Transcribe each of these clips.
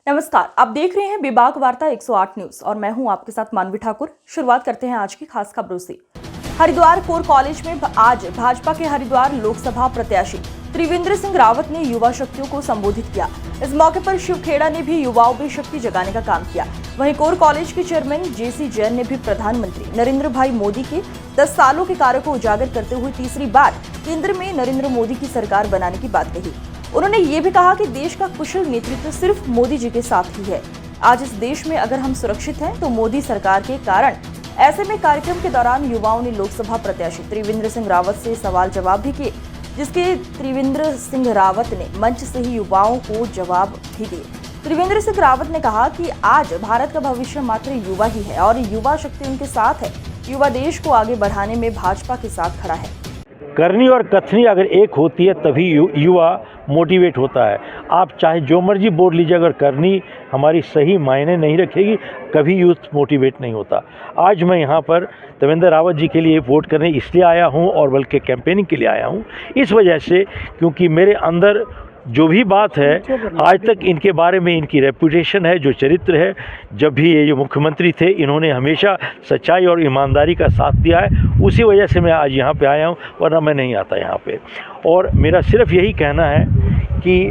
नमस्कार, आप देख रहे हैं विभाग वार्ता 108 न्यूज और मैं हूं आपके साथ मानवी ठाकुर। शुरुआत करते हैं आज की खास खबरों से। हरिद्वार कोर कॉलेज में आज भाजपा के हरिद्वार लोकसभा प्रत्याशी त्रिवेंद्र सिंह रावत ने युवा शक्तियों को संबोधित किया। इस मौके पर शिव खेड़ा ने भी युवाओं में शक्ति जगाने का काम किया। वहीं कोर कॉलेज के चेयरमैन जेसी जैन ने भी प्रधानमंत्री नरेंद्र भाई मोदी के 10 सालों के कार्य को उजागर करते हुए तीसरी बार केंद्र में नरेंद्र मोदी की सरकार बनाने की बात कही। उन्होंने ये भी कहा कि देश का कुशल नेतृत्व सिर्फ मोदी जी के साथ ही है। आज इस देश में अगर हम सुरक्षित हैं तो मोदी सरकार के कारण। ऐसे में कार्यक्रम के दौरान युवाओं ने लोकसभा प्रत्याशी त्रिवेंद्र सिंह रावत से सवाल जवाब भी किए, जिसके त्रिवेंद्र सिंह रावत ने मंच से ही युवाओं को जवाब भी दिए। त्रिवेंद्र सिंह रावत ने कहा कि आज भारत का भविष्य मात्र युवा ही है और युवा शक्ति उनके साथ है। युवा देश को आगे बढ़ाने में भाजपा के साथ खड़ा है। करनी और कथनी अगर एक होती है तभी युवा मोटिवेट होता है। आप चाहे जो मर्जी बोल लीजिए, अगर करनी हमारी सही मायने नहीं रखेगी कभी यूथ मोटिवेट नहीं होता। आज मैं यहाँ पर त्रिवेंद्र रावत जी के लिए वोट करने इसलिए आया हूँ और बल्कि कैंपेनिंग के लिए आया हूँ, इस वजह से क्योंकि मेरे अंदर जो भी बात है आज तक इनके बारे में इनकी रेपुटेशन है, जो चरित्र है। जब भी ये जो मुख्यमंत्री थे इन्होंने हमेशा सच्चाई और ईमानदारी का साथ दिया है, उसी वजह से मैं आज यहाँ पे आया हूँ, वरना मैं नहीं आता यहाँ पे। और मेरा सिर्फ यही कहना है कि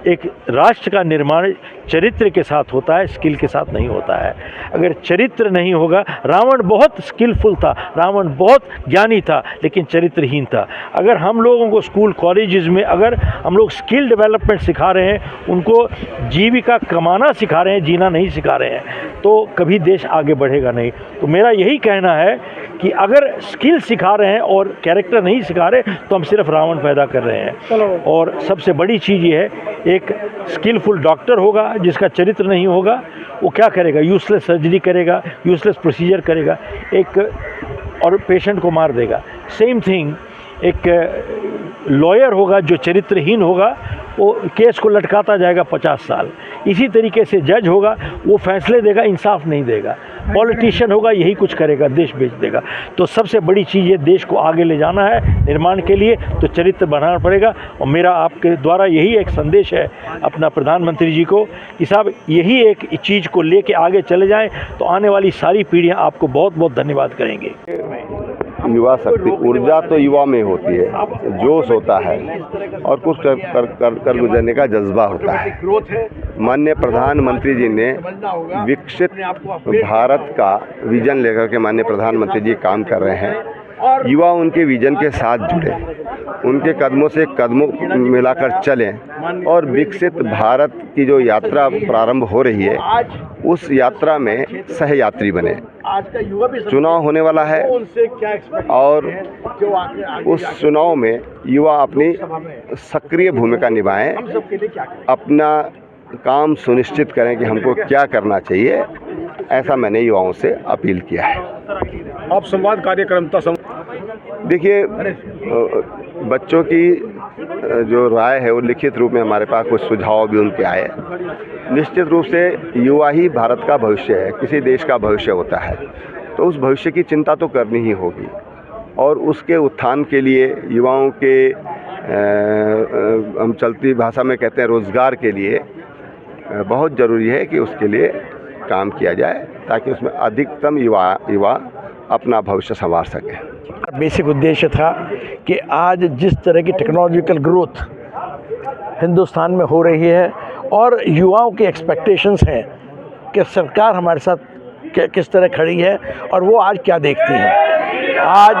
एक राष्ट्र का निर्माण चरित्र के साथ होता है, स्किल के साथ नहीं होता है। अगर चरित्र नहीं होगा, रावण बहुत स्किलफुल था, रावण बहुत ज्ञानी था, लेकिन चरित्रहीन था। अगर हम लोगों को स्कूल कॉलेजेस में अगर हम लोग स्किल डेवलपमेंट सिखा रहे हैं, उनको जीविका कमाना सिखा रहे हैं, जीना नहीं सिखा रहे हैं, तो कभी देश आगे बढ़ेगा नहीं। तो मेरा यही कहना है कि अगर स्किल सिखा रहे हैं और कैरेक्टर नहीं सिखा रहे तो हम सिर्फ रावण पैदा कर रहे हैं। और सबसे बड़ी चीज़ ये है, एक स्किलफुल डॉक्टर होगा जिसका चरित्र नहीं होगा, वो क्या करेगा? यूजलेस सर्जरी करेगा, यूजलेस प्रोसीजर करेगा, और पेशेंट को मार देगा। सेम थिंग एक लॉयर होगा जो चरित्रहीन होगा, वो केस को लटकाता जाएगा 50 साल। इसी तरीके से जज होगा, वो फैसले देगा, इंसाफ नहीं देगा। पॉलिटिशियन होगा, यही कुछ करेगा, देश बेच देगा। तो सबसे बड़ी चीज़ ये, देश को आगे ले जाना है निर्माण के लिए तो चरित्र बनाना पड़ेगा। और मेरा आपके द्वारा यही एक संदेश है अपना प्रधानमंत्री जी को कि साहब यही एक चीज़ को लेके आगे चले जाएं तो आने वाली सारी पीढ़ियां आपको बहुत बहुत धन्यवाद करेंगे। युवा शक्ति, ऊर्जा तो युवा में होती है, जोश होता है और कुछ कर गुजरने का जज्बा होता है। माननीय प्रधानमंत्री जी ने विकसित भारत का विजन लेकर के माननीय प्रधानमंत्री जी काम कर रहे हैं। युवा उनके विजन के साथ जुड़े, उनके कदमों से कदमों मिलाकर चलें और विकसित भारत की जो यात्रा प्रारंभ हो रही है उस यात्रा में सहयात्री बने। चुनाव होने वाला है और उस चुनाव में युवा अपनी सक्रिय भूमिका निभाएं, अपना काम सुनिश्चित करें कि हमको क्या करना चाहिए। ऐसा मैंने युवाओं से अपील किया है। आप संवाद कार्यक्रम देखिए, बच्चों की जो राय है वो लिखित रूप में हमारे पास कुछ सुझाव भी उनके आए। निश्चित रूप से युवा ही भारत का भविष्य है, किसी देश का भविष्य होता है, तो उस भविष्य की चिंता तो करनी ही होगी। और उसके उत्थान के लिए युवाओं के हम चलती भाषा में कहते हैं रोज़गार के लिए बहुत ज़रूरी है कि उसके लिए काम किया जाए ताकि उसमें अधिकतम युवा अपना भविष्य संवार सके। बेसिक उद्देश्य था कि आज जिस तरह की टेक्नोलॉजिकल ग्रोथ हिंदुस्तान में हो रही है और युवाओं के एक्सपेक्टेशंस हैं कि सरकार हमारे साथ किस तरह खड़ी है और वो आज क्या देखती हैं। आज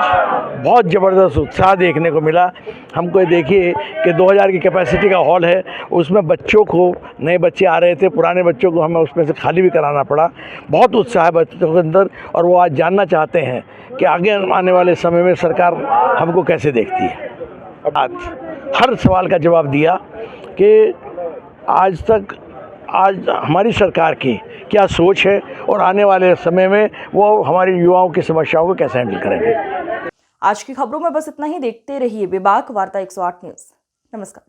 बहुत ज़बरदस्त उत्साह देखने को मिला हमको। देखिए कि 2000 की कैपेसिटी का हॉल है, उसमें बच्चों को, नए बच्चे आ रहे थे, पुराने बच्चों को हमें उसमें से खाली भी कराना पड़ा। बहुत उत्साह है बच्चों के अंदर और वो आज जानना चाहते हैं कि आगे आने वाले समय में सरकार हमको कैसे देखती है। आज हर सवाल का जवाब दिया कि आज हमारी सरकार की क्या सोच है और आने वाले समय में वो हमारे युवाओं की समस्याओं को कैसे हैंडल करेंगे। आज की खबरों में बस इतना ही। देखते रहिए विभाग वार्ता 108 न्यूज। नमस्कार।